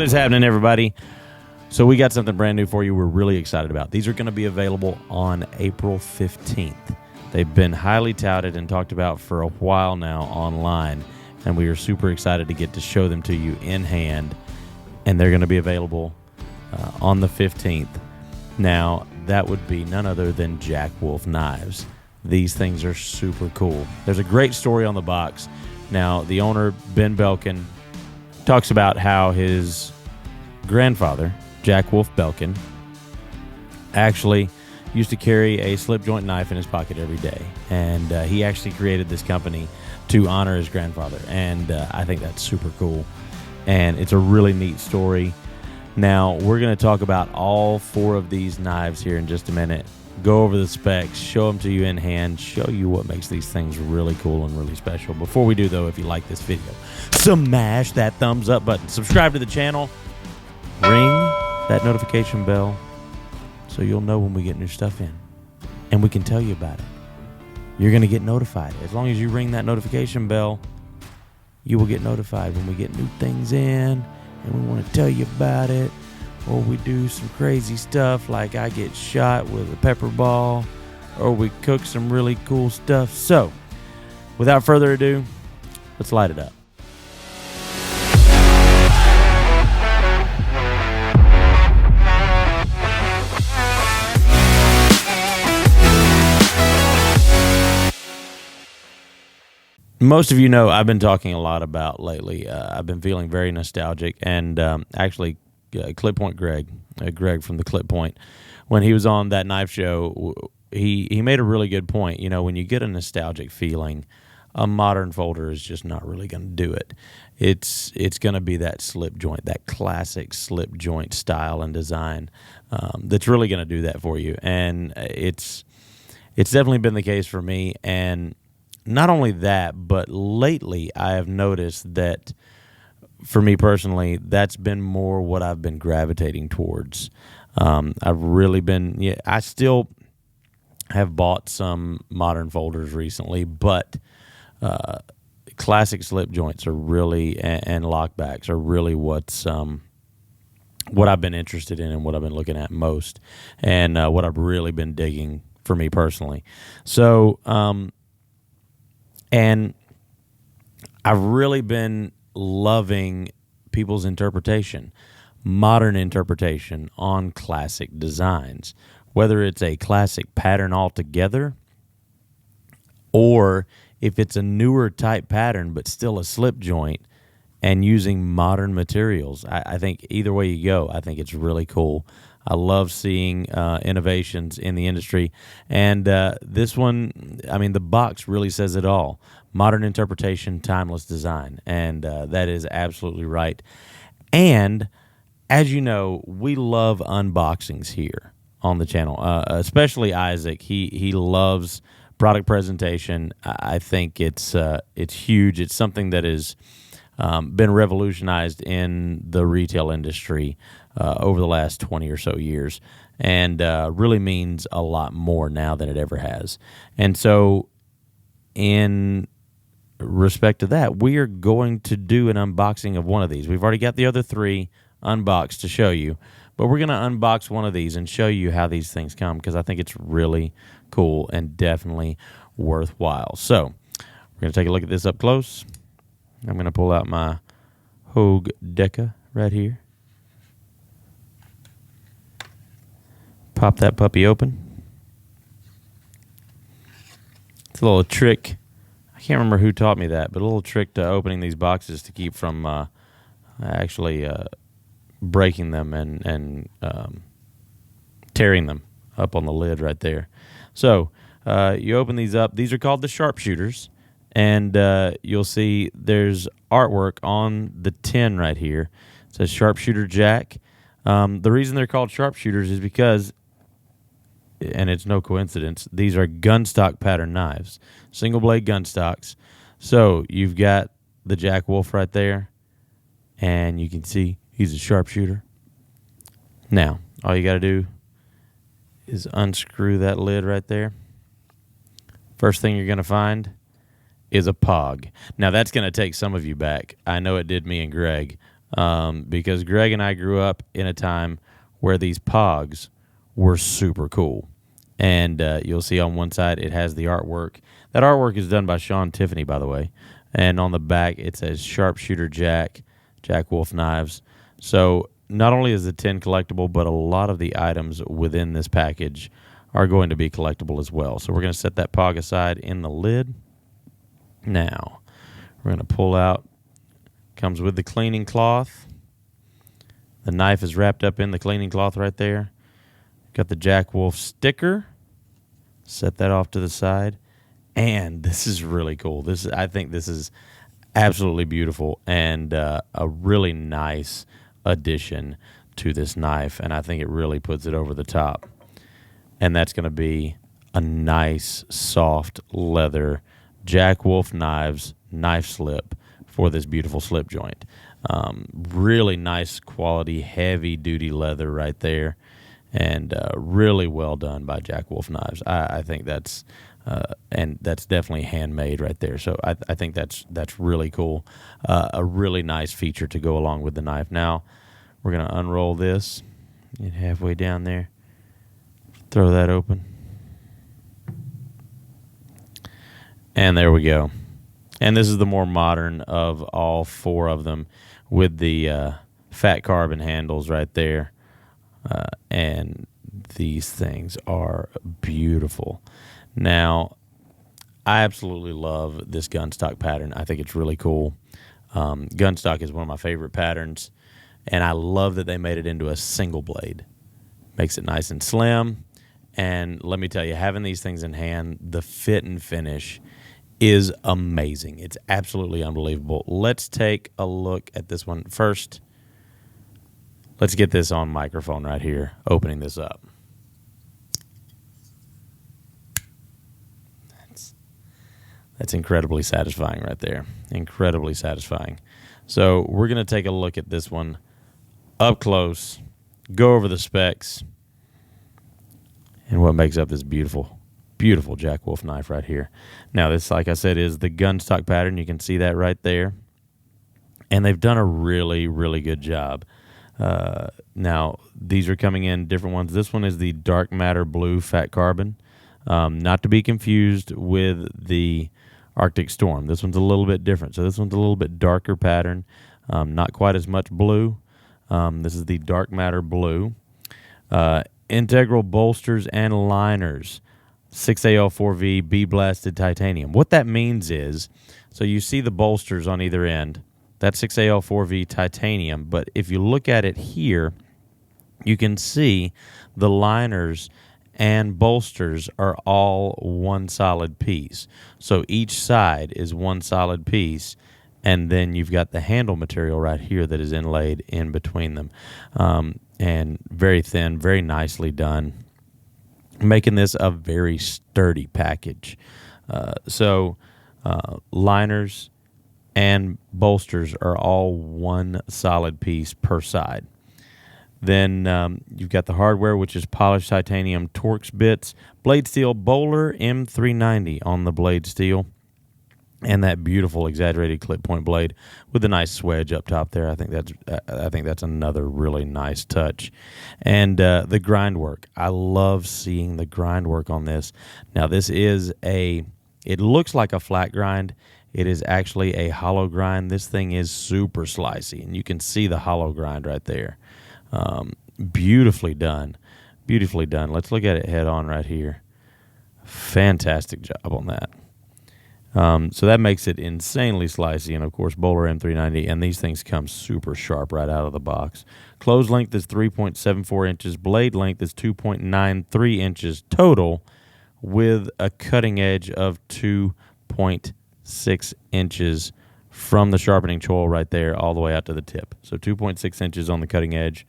What is happening, everybody? So we got something brand new for you we're really excited about. These are going to be available on April 15th. They've been highly touted and talked about for a while now online, and we are super excited to get to show them to you in hand, and they're going to be available on the 15th. Now, that would be none other than Jack Wolf knives. These things are super cool. There's a great story on the box. Now, the owner, Ben Belkin, talks about how his grandfather, Jack Wolf Belkin, actually used to carry a slip joint knife in his pocket every day. And he actually created this company to honor his grandfather. And I think that's super cool. And it's a really neat story. Now, we're going to talk about all four of these knives here in just a minute. Go over the specs, show them to you in hand, show you what makes these things really cool and really special. Before we do, though, if you like this video, smash that thumbs up button. Subscribe to the channel. Ring that notification bell so you'll know when we get new stuff in. And we can tell you about it. You're going to get notified. As long as you ring that notification bell, you will get notified when we get new things in. And we want to tell you about it. Or we do some crazy stuff like I get shot with a pepper ball. Or we cook some really cool stuff. So, without further ado, let's light it up. Most of you know I've been talking a lot about lately. I've been feeling very nostalgic, and actually, Clip Point Greg from the Clip Point, when he was on that knife show, he made a really good point. You know, when you get a nostalgic feeling, a modern folder is just not really going to do it. It's going to be that slip joint, that classic slip joint style and design that's really going to do that for you. And it's definitely been the case for me. And not only that, but lately I have noticed that, for me personally, that's been more what I've been gravitating towards. I've really been, I still have bought some modern folders recently, but classic slip joints are really, and lockbacks are really what I've been interested in and what I've been looking at most, and what I've really been digging for me personally. So, and I've really been loving people's interpretation, modern interpretation on classic designs, whether it's a classic pattern altogether or if it's a newer type pattern but still a slip joint and using modern materials. I think either way you go, I think it's really cool. I love seeing innovations in the industry. And this one, I mean, the box really says it all. Modern interpretation, timeless design. And that is absolutely right. And as you know, we love unboxings here on the channel, especially Isaac. He loves product presentation. I think it's huge. It's something that has been revolutionized in the retail industry over the last 20 or so years, and really means a lot more now than it ever has. And so in respect to that, we are going to do an unboxing of one of these. We've already got the other three unboxed to show you, but we're going to unbox one of these and show you how these things come, because I think it's really cool and definitely worthwhile. So we're going to take a look at this up close. I'm going to pull out my Hogue Deca right here. Pop that puppy open. It's a little trick. I can't remember who taught me that, but a little trick to opening these boxes to keep from actually breaking them and tearing them up on the lid right there. So you open these up. These are called the sharpshooters. And you'll see there's artwork on the tin right here. It says Sharpshooter Jack. The reason they're called sharpshooters is because, and it's no coincidence, these are gunstock pattern knives, single blade gunstocks. So you've got the Jack Wolf right there, and you can see he's a sharpshooter. Now, all you got to do is unscrew that lid right there. First thing you're going to find is a POG. Now, that's going to take some of you back. I know it did me and Greg. because Greg and I grew up in a time where these pogs were super cool. And you'll see on one side it has the artwork. That artwork is done by Sean Tiffany, by the way. And on the back it says Sharpshooter Jack Wolf Knives. So not only is the tin collectible, but a lot of the items within this package are going to be collectible as well. So we're going to set that pog aside in the lid. Now, we're going to pull out. Comes with the cleaning cloth. The knife is wrapped up in the cleaning cloth right there. Got the Jack Wolf sticker. Set that off to the side. And this is really cool. I think this is absolutely beautiful and a really nice addition to this knife. And I think it really puts it over the top. And that's going to be a nice, soft leather Jack Wolf Knives knife slip for this beautiful slip joint. Really nice quality, heavy-duty leather right there. And really well done by Jack Wolf Knives. I think that's and that's definitely handmade right there. So I think that's really cool. A really nice feature to go along with the knife. Now we're going to unroll this. Get halfway down there. Throw that open. And there we go. And this is the more modern of all four of them with the fat carbon handles right there. And these things are beautiful. Now, I absolutely love this gunstock pattern. I think it's really cool. Gunstock is one of my favorite patterns, and I love that they made it into a single blade. Makes it nice and slim, and let me tell you, having these things in hand, the fit and finish is amazing. It's absolutely unbelievable. Let's take a look at this one first. Let's get this on microphone right here, opening this up. That's incredibly satisfying right there. Incredibly satisfying. So we're going to take a look at this one up close, go over the specs, and what makes up this beautiful, beautiful Jack Wolf knife right here. Now this, like I said, is the gunstock pattern. You can see that right there. And they've done a really, really good job. Now, these are coming in different ones. This one is the dark matter blue fat carbon. Not to be confused with the Arctic Storm. This one's a little bit different. So this one's a little bit darker pattern. Not quite as much blue. This is the dark matter blue. Integral bolsters and liners. 6AL4V B-blasted titanium. What that means is, so you see the bolsters on either end. That's 6AL4V titanium. But if you look at it here, you can see the liners and bolsters are all one solid piece. So each side is one solid piece, and then you've got the handle material right here that is inlaid in between them. And very thin, very nicely done, making this a very sturdy package. Liners and bolsters are all one solid piece per side. Then you've got the hardware, which is polished titanium Torx bits, blade steel Bowler M390 on the blade steel, and that beautiful exaggerated clip point blade with a nice swedge up top there. I think that's another really nice touch. And the grind work. I love seeing the grind work on this. Now this is it looks like a flat grind. It is actually a hollow grind. This thing is super slicey, and you can see the hollow grind right there. Beautifully done. Beautifully done. Let's look at it head on right here. Fantastic job on that. So that makes it insanely slicey, and of course Bowler M390, and these things come super sharp right out of the box. Close length is 3.74 inches. Blade length is 2.93 inches total, with a cutting edge of 2.6 inches from the sharpening choil right there all the way out to the tip. So 2.6 inches on the cutting edge.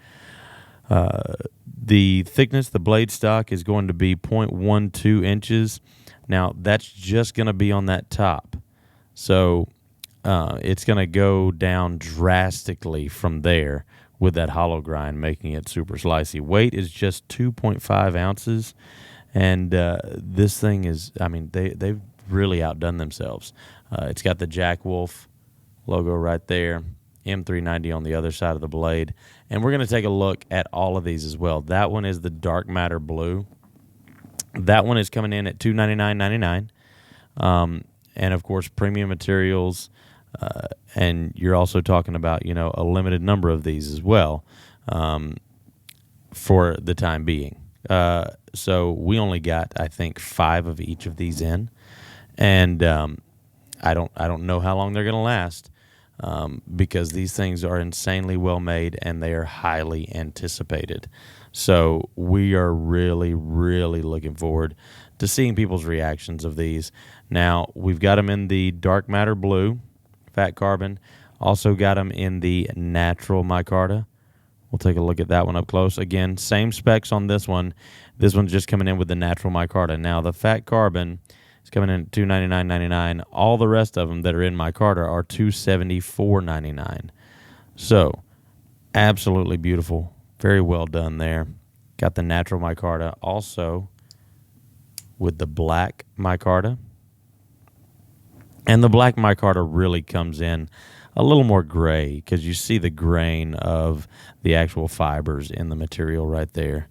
The thickness, the blade stock, is going to be 0.12 inches. Now, that's just going to be on that top. So it's going to go down drastically from there with that hollow grind, making it super slicey. Weight is just 2.5 ounces. And this thing is, I mean, they've really outdone themselves. It's got the Jack Wolf logo right there. M390 on the other side of the blade. And we're going to take a look at all of these as well. That one is the dark matter blue. That one is coming in at $299.99. And, of course, premium materials. And you're also talking about, you know, a limited number of these as well for the time being. So we only got, I think, 5 of each of these in. And I don't know how long they're going to last. Because these things are insanely well made and they are highly anticipated. So we are really, really looking forward to seeing people's reactions of these. Now, we've got them in the dark matter blue, fat carbon. Also got them in the natural micarta. We'll take a look at that one up close. Again, same specs on this one. This one's just coming in with the natural micarta. Now, the fat carbon is coming in at $299.99. All the rest of them that are in micarta are $274.99. So, absolutely beautiful. Very well done there. Got the natural micarta also with the black micarta. And the black micarta really comes in a little more gray because you see the grain of the actual fibers in the material right there.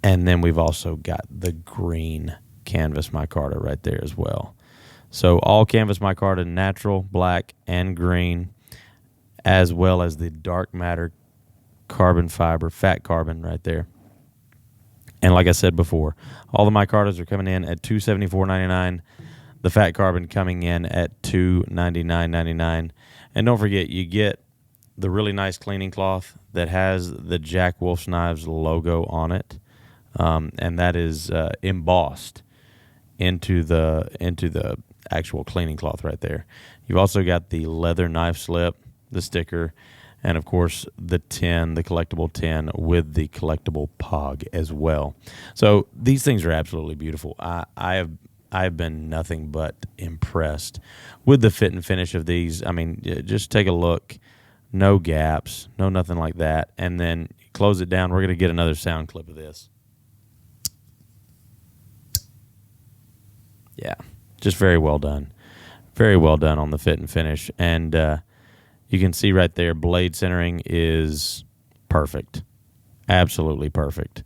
And then we've also got the green canvas micarta right there as well. So all canvas micarta, natural, black, and green, as well as the dark matter carbon fiber, fat carbon right there. And like I said before, all the micartas are coming in at $274.99. The fat carbon coming in at $299.99. And don't forget, you get the really nice cleaning cloth that has the Jack Wolf's Knives logo on it. And that is embossed into the actual cleaning cloth right there. You've also got the leather knife slip, the sticker, and of course the tin, the collectible tin with the collectible pog as well. So these things are absolutely beautiful. I've been nothing but impressed with the fit and finish of these. I mean, just take a look. No gaps, no nothing like that. And then close it down. We're going to get another sound clip of this. Yeah, just very well done. Very well done on the fit and finish. And you can see right there, blade centering is perfect. Absolutely perfect.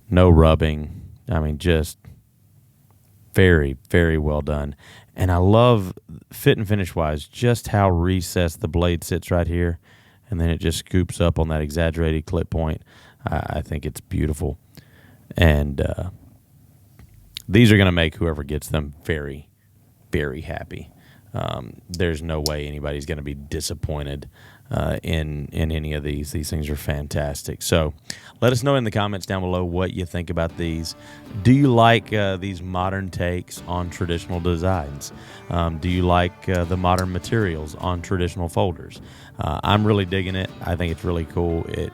No rubbing. I mean, just very, very well done. And I love, fit and finish-wise, just how recessed the blade sits right here. And then it just scoops up on that exaggerated clip point. I think it's beautiful. And these are going to make whoever gets them very, very happy. There's no way anybody's going to be disappointed in any of these. These things are fantastic. So let us know in the comments down below what you think about these. Do you like these modern takes on traditional designs? Do you like the modern materials on traditional folders? I'm really digging it. I think it's really cool. It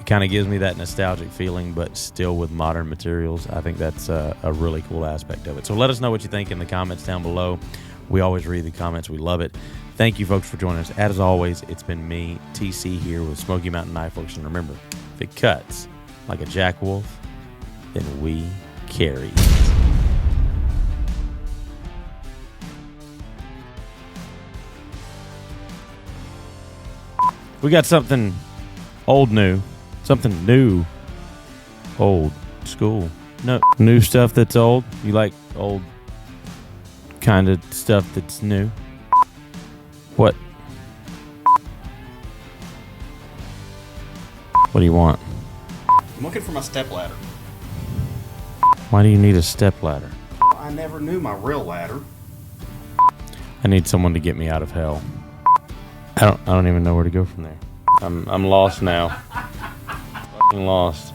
kind of gives me that nostalgic feeling, but still with modern materials. I think that's a really cool aspect of it. So let us know what you think in the comments down below. We always read the comments. We love it. Thank you, folks, for joining us. As always, it's been me, TC, here with Smoky Mountain Knife Works. And remember, if it cuts like a Jack Wolf, then we carry. We got something old new. Something new. Old school. No, new stuff that's old. You like old kind of stuff that's new? What? What do you want? I'm looking for my stepladder. Why do you need a step ladder? I never knew my real ladder. I need someone to get me out of hell. I don't even know where to go from there. I'm lost now. Fucking lost.